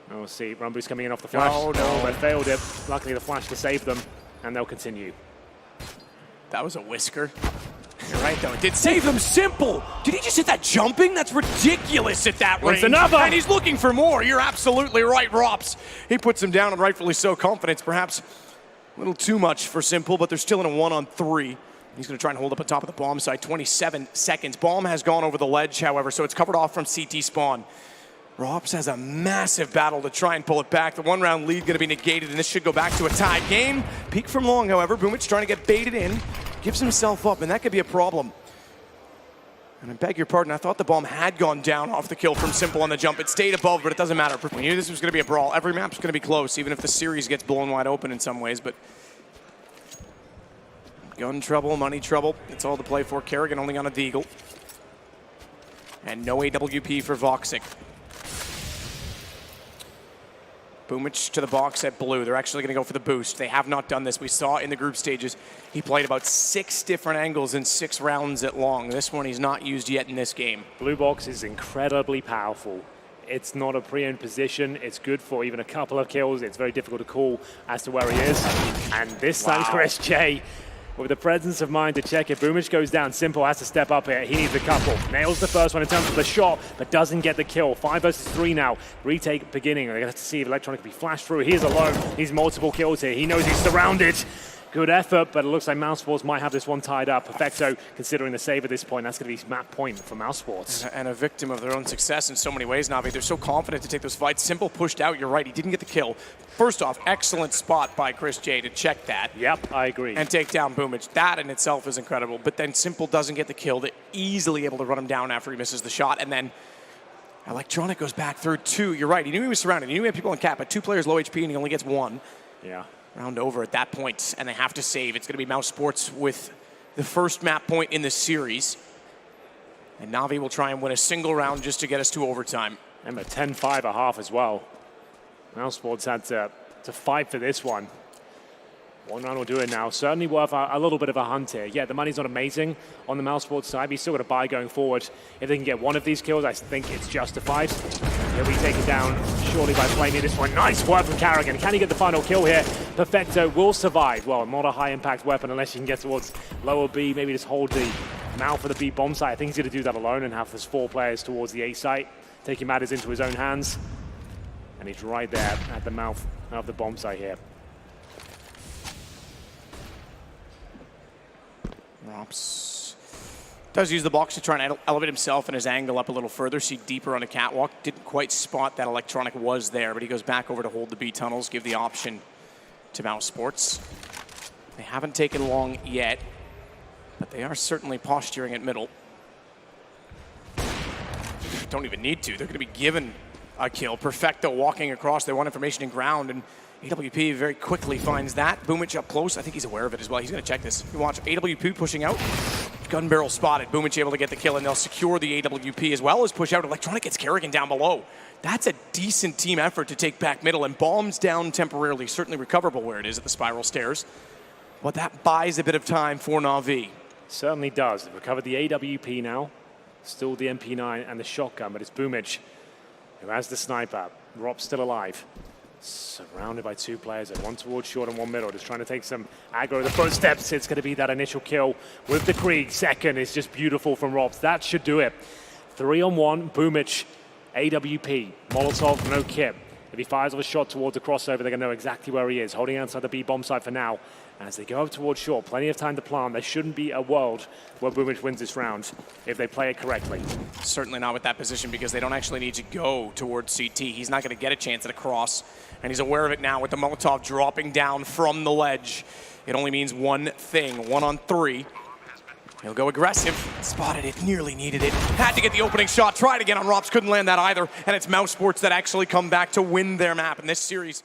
And we'll see. Run boost coming in off the flash.
Oh, no.
They failed it. Luckily, the flash to save them, and they'll continue.
That was a whisker. You're right, though. It did save them. Simple. Did he just hit that jumping? That's ridiculous at that range.
Another.
And he's looking for more. You're absolutely right, Rops. He puts him down, and rightfully so. Confidence, perhaps a little too much for Simple, but they're still in a 1-on-3. He's going to try and hold up on top of the bomb side. 27 seconds. Bomb has gone over the ledge, however, so it's covered off from CT spawn. Rops has a massive battle to try and pull it back. The 1-round lead going to be negated, and this should go back to a tie game. Peek from long, however. Boomich trying to get baited in. Gives himself up, and that could be a problem. And I beg your pardon, I thought the bomb had gone down off the kill from Simple on the jump. It stayed above, but it doesn't matter. We knew this was going to be a brawl. Every map's going to be close, even if the series gets blown wide open in some ways. But gun trouble, money trouble. It's all to play for. Kerrigan only on a deagle. And no AWP for Voxic. Boomich to the box at blue. They're actually going to go for the boost. They have not done this. We saw in the group stages, he played about 6 different angles in 6 rounds at long. This one he's not used yet in this game.
Blue box is incredibly powerful. It's not a pre-owned position. It's good for even a couple of kills. It's very difficult to call as to where he is. And this time, Chris J, with the presence of mind to check it. Boomich goes down. Simple has to step up here. He needs a couple. Nails the first one in terms of the shot, but doesn't get the kill. 5 versus 3 now. Retake beginning. They're going to have to see if Electronic can be flashed through. He is alone. He's multiple kills here. He knows he's surrounded. Good effort, but it looks like MouseSports might have this one tied up. Perfecto, considering the save at this point. That's going to be map point for MouseSports.
And a victim of their own success in so many ways, Na'Vi. They're so confident to take those fights. Simple pushed out. You're right. He didn't get the kill. First off, excellent spot by Chris J to check that.
Yep, I agree.
And take down Boomich. That in itself is incredible. But then Simple doesn't get the kill. They're easily able to run him down after he misses the shot. And then Electronic goes back through 2. You're right. He knew he was surrounded. He knew he had people on cap. But 2 players low HP, and he only gets 1.
Yeah.
Round over at that point, and they have to save. It's going to be MouseSports with the first map point in the series. And Na'Vi will try and win a single round just to get us to overtime.
And a 10-5 a half as well. MouseSports had to fight for this one. 1 round will do it now. Certainly worth a little bit of a hunt here. Yeah, the money's not amazing on the MouseSports side, but he's still got to buy going forward. If they can get one of these kills, I think it's justified. He'll be taken down surely by Flamey this one. Nice work from Kerrigan. Can he get the final kill here? Perfecto will survive. Well, not a high-impact weapon unless you can get towards lower B. Maybe just hold the mouth of the B bomb site. I think he's going to do that alone and have his 4 players towards the A site. Taking matters into his own hands. And he's right there at the mouth of the bomb site here.
Rops does use the box to try and elevate himself and his angle up a little further, see deeper on a catwalk. Didn't quite spot that Electronic was there, but he goes back over to hold the B tunnels, give the option to MouseSports. They haven't taken long yet, but they are certainly posturing at middle. Don't even need to. They're going to be given a kill. Perfecto walking across. They want information in ground, and AWP very quickly finds that. Boomich up close. I think he's aware of it as well. He's going to check this. You watch AWP pushing out. Gun barrel spotted. Boomich able to get the kill, and they'll secure the AWP as well as push out. Electronic gets Kerrigan down below. That's a decent team effort to take back middle, and bombs down temporarily. Certainly recoverable where it is at the spiral stairs. But that buys a bit of time for Na'Vi.
Certainly does. They've recovered the AWP now. Still the MP9 and the shotgun, but it's Boomich who has the sniper. Rob's still alive. Surrounded by two players, and one towards short and one middle, just trying to take some aggro. The first steps, it's going to be that initial kill with the Krieg. Second is just beautiful from Robs. That should do it. 3-on-1, Boomich, AWP, Molotov, no kit. If he fires off a shot towards the crossover, they're going to know exactly where he is. Holding outside the B-bomb site for now. As they go up towards short, plenty of time to plant. There shouldn't be a world where Boomich wins this round if they play it correctly.
Certainly not with that position, because they don't actually need to go towards CT. He's not going to get a chance at a cross, and he's aware of it now with the Molotov dropping down from the ledge. It only means one thing, 1-on-3. He'll go aggressive. Spotted it, nearly needed it. Had to get the opening shot, tried again on Rops, couldn't land that either, and it's MouseSports that actually come back to win their map in this series.